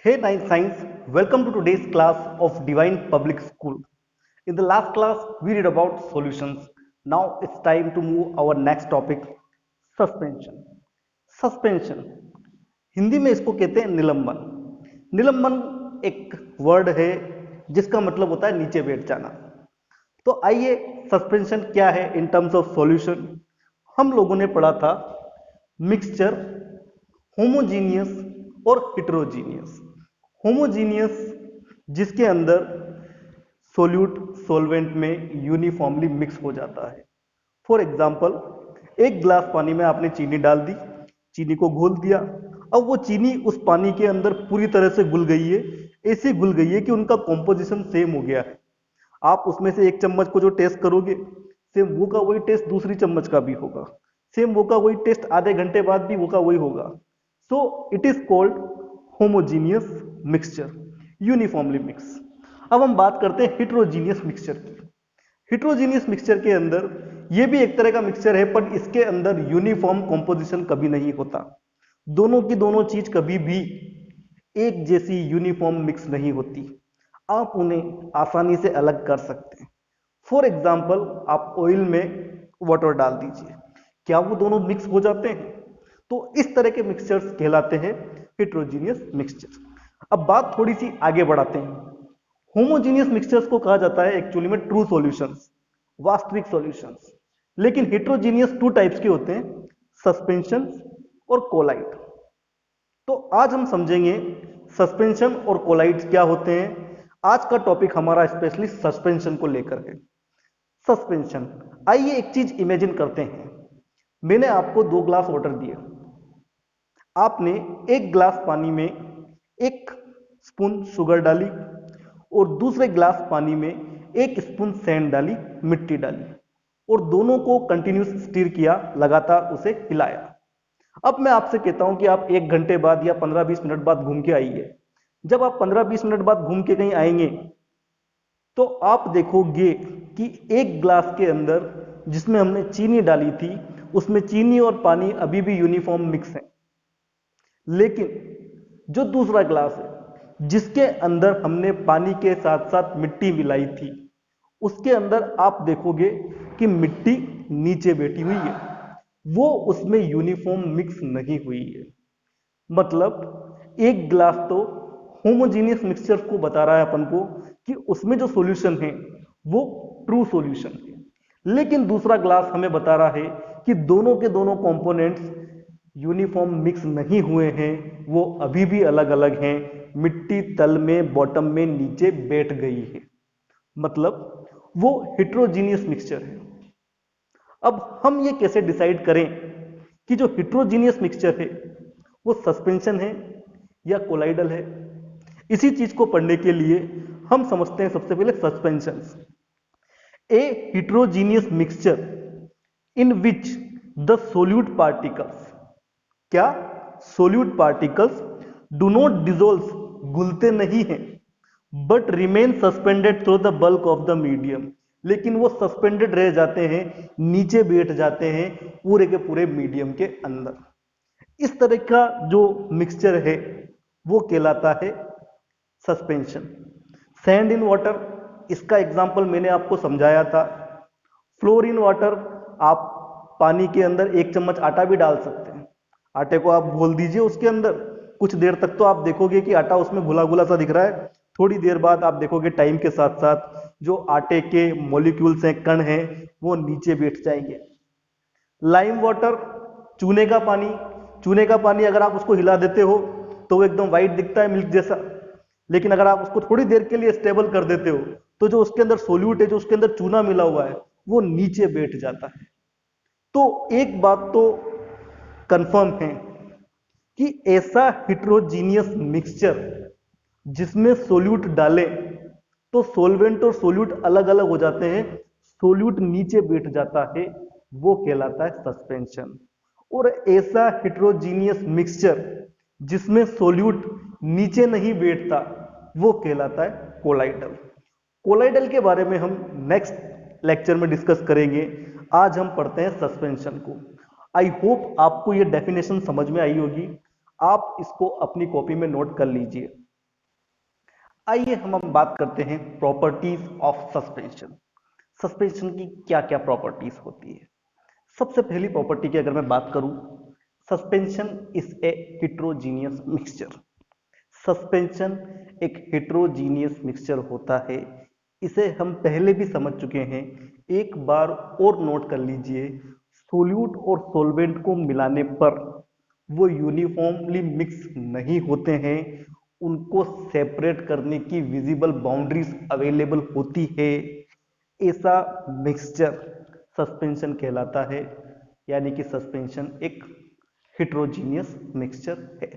Hey Nine Science, welcome to today's class of Divine Public School. In the last class, we read about solutions. Now it's time to move our next topic, suspension. Suspension. Hindi में इसको कहते हैं निलंबन. निलंबन एक word है जिसका मतलब होता है नीचे बैठ जाना. तो आइए सस्पेंशन क्या है इन टर्म्स ऑफ सॉल्यूशन. हम लोगों ने पढ़ा था मिक्सचर, होमोजीनियस और हिट्रोजीनियस. होमोजीनियस जिसके अंदर सोल्यूट सॉल्वेंट में यूनिफॉर्मली मिक्स हो जाता है. फॉर एग्जांपल, एक गिलास पानी में आपने चीनी डाल दी, चीनी को घोल दिया. अब वो चीनी उस पानी के अंदर पूरी तरह से घुल गई है, ऐसी घुल गई है कि उनका कॉम्पोजिशन सेम हो गया है. आप उसमें से एक चम्मच को जो टेस्ट करोगे, सेम वो का वही टेस्ट दूसरी चम्मच का भी होगा, सेम वो का वही टेस्ट आधे घंटे बाद भी वो का वही होगा. So it is called homogeneous mixture, uniformly mix. अब हम बात करते हैं हिट्रोजीनियस मिक्सचर की. हिट्रोजीनियस मिक्सचर के अंदर ये भी एक तरह का मिक्सचर है, पर इसके अंदर यूनिफॉर्म कॉम्पोजिशन कभी नहीं होता. दोनों की दोनों चीज कभी भी एक जैसी यूनिफॉर्म मिक्स नहीं होती. आप उन्हें आसानी से अलग कर सकते हैं. फॉर एग्जाम्पल, आप ऑयल में वाटर डाल दीजिए, क्या वो दोनों मिक्स हो जाते हैं? तो इस तरह के मिक्सचर्स कहलाते हैं हिट्रोजीनियस मिक्सचर. अब बात थोड़ी सी आगे बढ़ाते हैं. होमोजीनियस मिक्सचर्स को कहा जाता है एक्चुअली में ट्रू सॉल्यूशंस, वास्तविक सॉल्यूशंस. लेकिन हिट्रोजीनियस टू टाइप्स के होते हैं, सस्पेंशन और कोलाइड. तो आज हम समझेंगे सस्पेंशन और कोलाइड क्या होते हैं. आज का टॉपिक हमारा स्पेशली सस्पेंशन को लेकर है. सस्पेंशन. आइए एक चीज इमेजिन करते हैं. मैंने आपको 2 ग्लास वाटर दिए. आपने एक ग्लास पानी में 1 स्पून शुगर डाली और दूसरे ग्लास पानी में 1 स्पून सैंड डाली, मिट्टी डाली, और दोनों को कंटिन्यूस स्टीर किया, लगातार उसे हिलाया. अब मैं आपसे कहता हूं कि आप 1 घंटे बाद या 15-20 मिनट बाद घूम के आइए. जब आप 15-20 मिनट बाद घूम के कहीं आएंगे तो आप देखोगे कि एक ग्लास के अंदर जिसमें हमने चीनी डाली थी, उसमें चीनी और पानी अभी भी यूनिफॉर्म मिक्स है. लेकिन जो दूसरा ग्लास है जिसके अंदर हमने पानी के साथ साथ मिट्टी मिलाई थी, उसके अंदर आप देखोगे कि मिट्टी नीचे बैठी हुई है, वो उसमें यूनिफॉर्म मिक्स नहीं हुई है. मतलब एक ग्लास तो होमोजीनियस मिक्सचर को बता रहा है अपन को कि उसमें जो सॉल्यूशन है वो ट्रू सॉल्यूशन है. लेकिन दूसरा ग्लास हमें बता रहा है कि दोनों के दोनों कंपोनेंट्स यूनिफॉर्म मिक्स नहीं हुए हैं, वो अभी भी अलग अलग हैं. मिट्टी तल में, बॉटम में, नीचे बैठ गई है. मतलब वो हिट्रोजीनियस मिक्सचर है. अब हम ये कैसे डिसाइड करें कि जो हिट्रोजीनियस मिक्सचर है वो सस्पेंशन है या कोलाइडल है? इसी चीज को पढ़ने के लिए हम समझते हैं सबसे पहले suspension. A heterogeneous mixture in which the solute particles, क्या solute particles do not dissolve, घुलते नहीं हैं, but remain suspended through the bulk of the medium. लेकिन वो सस्पेंडेड रह जाते हैं, नीचे बैठ जाते हैं पूरे के पूरे मीडियम के अंदर. इस तरह का जो मिक्सचर है वो कहलाता है सस्पेंशन. सैंड इन वाटर, इसका एग्जांपल मैंने आपको समझाया था. फ्लोर इन वाटर, आप पानी के अंदर 1 चम्मच आटा भी डाल सकते हैं. आटे को आप घोल दीजिए, उसके अंदर कुछ देर तक तो आप देखोगे कि आटा उसमें घुला घुला सा दिख रहा है. थोड़ी देर बाद आप देखोगे टाइम के साथ साथ जो आटे के मॉलिक्यूल्स हैं, कण हैं, वो नीचे बैठ जाएंगे. लाइम वाटर, चूने का पानी. चूने का पानी अगर आप उसको हिला देते हो तो वो एकदम व्हाइट दिखता है, मिल्क जैसा. लेकिन अगर आप उसको थोड़ी देर के लिए स्टेबल कर देते हो तो जो उसके अंदर सोल्यूट है, जो उसके अंदर चूना मिला हुआ है, वो नीचे बैठ जाता है. तो एक बात तो कंफर्म है कि ऐसा हिट्रोजीनियस मिक्सचर जिसमें सोल्यूट डाले तो सोल्वेंट और सोल्यूट अलग अलग हो जाते हैं, सोल्यूट नीचे बैठ जाता है, वो कहलाता है सस्पेंशन. और ऐसा हिट्रोजीनियस मिक्सचर जिसमें सोल्यूट नीचे नहीं बैठता, वो कहलाता है कोलाइडल. कोलाइडल के बारे में हम नेक्स्ट लेक्चर में डिस्कस करेंगे. आज हम पढ़ते हैं सस्पेंशन को. आई होप आपको ये डेफिनेशन समझ में आई होगी. आप इसको अपनी कॉपी में नोट कर लीजिए. आइए हम बात करते हैं प्रॉपर्टीज ऑफ सस्पेंशन। सस्पेंशन की क्या क्या प्रॉपर्टीज होती है। सबसे पहली प्रॉपर्टी की अगर मैं बात करूं, suspension is a heterogeneous mixture. Suspension एक हेट्रोजीनियस मिक्सचर होता है। इसे हम पहले भी समझ चुके हैं, एक बार और नोट कर लीजिए। सोल्यूट और सॉल्वेंट को मिलाने पर वो यूनिफॉर्मली मिक्स नहीं होते हैं, उनको सेपरेट करने की विजिबल बाउंड्रीज अवेलेबल होती है। ऐसा मिक्सचर सस्पेंशन कहलाता है, यानी कि सस्पेंशन एक हेट्रोजीनियस मिक्सचर है।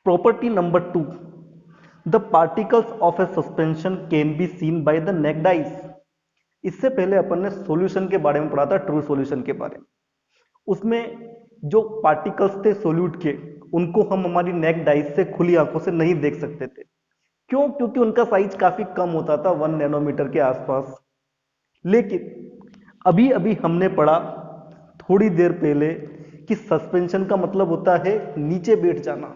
Property number 2, the particles of A suspension can be seen by the necked eyes. इससे पहले अपन ने सॉल्यूशन के बारे में पढ़ा था, ट्रू सॉल्यूशन के बारे में। उसमें जो पार्टिकल्स थे सोल्यूट के, उनको हम हमारी नेक्ड आइज से खुली आंखों से नहीं देख सकते थे। क्यों? क्योंकि उनका साइज काफी कम होता था, 1 नैनोमीटर के आसपास। लेकिन अभी अभी हमने पढ़ा थोड़ी देर पहले कि सस्पेंशन का मतलब होता है नीचे बैठ जाना,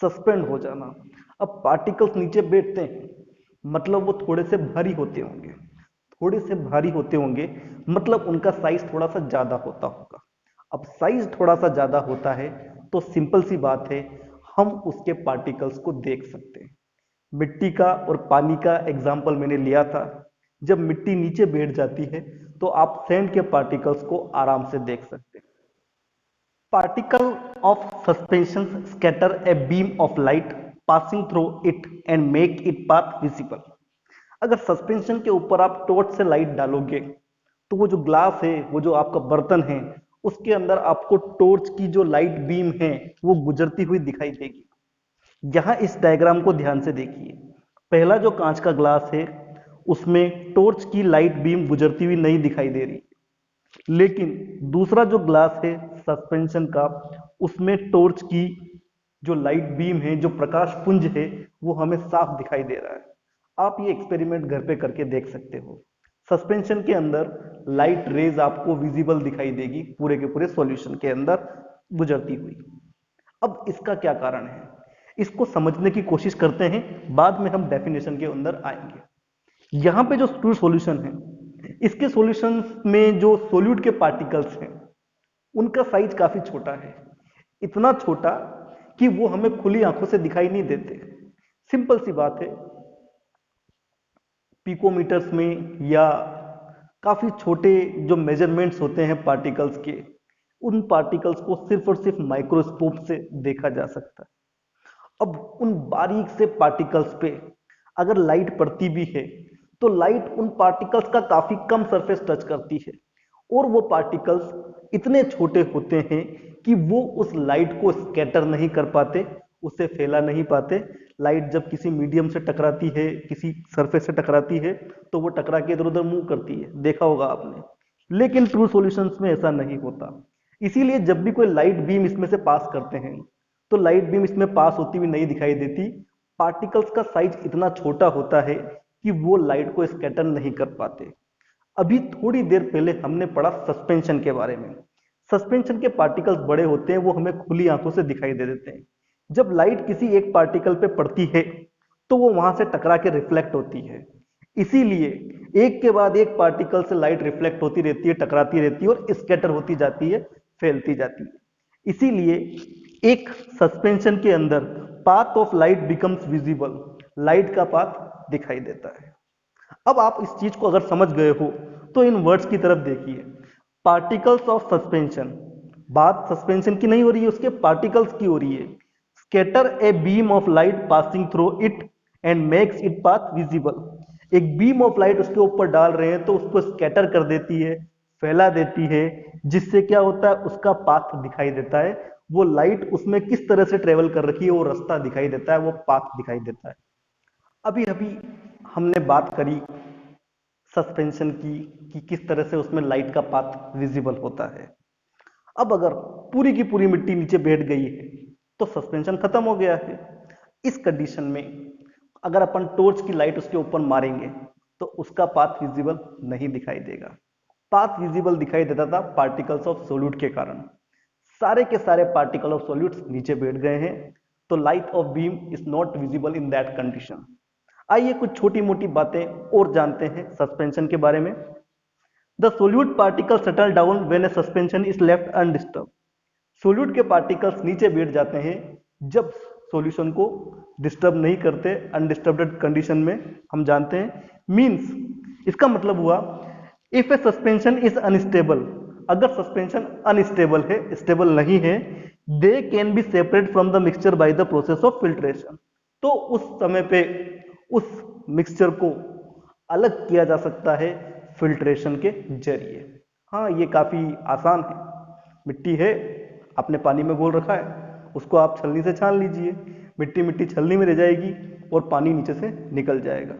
सस्पेंड हो जाना। अब पार्टिकल्स नीचे बैठते हैं मतलब वो थोड़े से भारी होते होंगे, थोड़े से भारी होते होंगे मतलब उनका साइज थोड़ा सा ज्यादा होता होगा। अब साइज थोड़ा सा ज्यादा होता है तो सिंपल सी बात है, हम उसके पार्टिकल्स को देख सकते हैं। मिट्टी का और पानी का एग्जाम्पल मैंने लिया था। जब मिट्टी नीचे बैठ जाती है तो आप सैंड के पार्टिकल्स को आराम से देख सकते हैं। Particle of suspension scatter a beam of light passing through it and make it path visible. अगर सस्पेंशन के ऊपर आप टॉर्च से लाइट डालोगे तो वो जो ग्लास है, वो जो आपका बर्तन है, उसके अंदर आपको टॉर्च की जो लाइट बीम है वो गुजरती हुई दिखाई देगी। यहां इस डायग्राम को ध्यान से देखिए। पहला जो कांच का ग्लास है उसमें टॉर्च की लाइट बीम गुजरती हुई नहीं दिखाई दे रही, लेकिन दूसरा जो ग्लास है सस्पेंशन का, उसमें टॉर्च की जो लाइट बीम है, जो प्रकाश पुंज है, वो हमें साफ दिखाई दे रहा है। आप ये एक्सपेरिमेंट घर पे करके देख सकते हो। सस्पेंशन के अंदर लाइट रेज आपको विजिबल दिखाई देगी पूरे के पूरे सॉल्यूशन के अंदर गुजरती हुई। अब इसका क्या कारण है, इसको समझने की कोशिश करते हैं, बाद में हम डेफिनेशन के अंदर आएंगे। यहां पे जो ट्रू सॉल्यूशन है, इसके सॉल्यूशन में जो सोल्यूट के पार्टिकल्स हैं उनका साइज काफी छोटा है। इतना छोटा कि वो हमें खुली आंखों से दिखाई नहीं देते। सिंपल सी बात है, पिकोमीटर्स में या काफी छोटे जो मेजरमेंट्स होते हैं पार्टिकल्स के, उन पार्टिकल्स को सिर्फ और सिर्फ माइक्रोस्कोप से देखा जा सकता है। अब उन बारीक से पार्टिकल्स पे अगर लाइट पड़ती भी है तो लाइट उन पार्टिकल्स का काफी कम सरफेस टच करती है, और वो पार्टिकल्स इतने छोटे होते हैं कि वो उस लाइट को स्कैटर नहीं कर पाते, उसे फैला नहीं पाते। लाइट जब किसी मीडियम से टकराती है, किसी सरफेस से टकराती है, तो वो टकरा के इधर उधर मूव करती है, देखा होगा आपने। लेकिन ट्रू सॉल्यूशंस में ऐसा नहीं होता। इसीलिए जब भी कोई लाइट बीम इसमें से पास करते हैं तो लाइट बीम इसमें पास होती हुई नहीं दिखाई देती। पार्टिकल्स का साइज इतना छोटा होता है कि वो लाइट को स्कैटर नहीं कर पाते। अभी थोड़ी देर पहले हमने पढ़ा सस्पेंशन के बारे में। सस्पेंशन के पार्टिकल्स बड़े होते हैं, वो हमें खुली आंखों से दिखाई दे देते हैं। जब लाइट किसी एक पार्टिकल पे पड़ती है तो वो वहां से टकरा के रिफ्लेक्ट होती है। इसीलिए एक के बाद एक पार्टिकल से लाइट रिफ्लेक्ट होती रहती है, टकराती रहती है और स्कैटर होती जाती है, फैलती जाती है। इसीलिए एक सस्पेंशन के अंदर path of light becomes visible, light का पाथ दिखाई देता है। अब आप इस चीज को अगर समझ गए हो तो इन वर्ड्स की तरफ देखिए। पार्टिकल्स ऑफ सस्पेंशन, बात सस्पेंशन की नहीं हो रही है, उसके पार्टिकल्स की हो रही है। Scatter a beam of light passing through it and makes it path visible. एक बीम ऑफ लाइट उसके ऊपर डाल रहे हैं तो उसको स्कैटर कर देती है, फैला देती है, जिससे क्या होता है, उसका पाथ दिखाई देता है। वो लाइट उसमें किस तरह से ट्रेवल कर रही है वो रास्ता दिखाई देता है, वो पाथ दिखाई देता है। अभी अभी हमने बात करी सस्पेंशन की कि किस तरह से उसमें लाइट का पाथ विजिबल होता है। अब अगर पूरी की पूरी मिट्टी नीचे बैठ गई है तो सस्पेंशन खत्म हो गया है। इस कंडीशन में अगर अपन टॉर्च की लाइट उसके ऊपर मारेंगे तो उसका पाथ विजिबल नहीं दिखाई देगा। पाथ विजिबल दिखाई देता था पार्टिकल्स ऑफ सोल्यूट के कारण। सारे के सारे पार्टिकल ऑफ सोल्यूट्स नीचे बैठ गए हैं। तो light of beam is not visible in that condition. आइए कुछ छोटी मोटी बातें और जानते हैं सस्पेंशन के बारे में। The solute particle settle down when a suspension is left undisturb. Solute के पार्टिकल्स नीचे बैठ जाते हैं जब सॉल्यूशन को डिस्टर्ब नहीं करते, अनडिस्टर्ब्ड कंडीशन में हम जानते हैं। मींस इसका मतलब हुआ if A suspension is unstable, अगर सस्पेंशन अनस्टेबल है, स्टेबल नहीं है, they can be separate from the mixture by the process of filtration. तो उस समय पे उस मिक्सचर को अलग किया जा सकता है फिल्ट्रेशन के जरिए। हाँ, ये काफी आसान है। मिट्टी है, आपने पानी में घोल रखा है, उसको आप छलनी से छान लीजिए, मिट्टी मिट्टी छलनी में रह जाएगी और पानी नीचे से निकल जाएगा।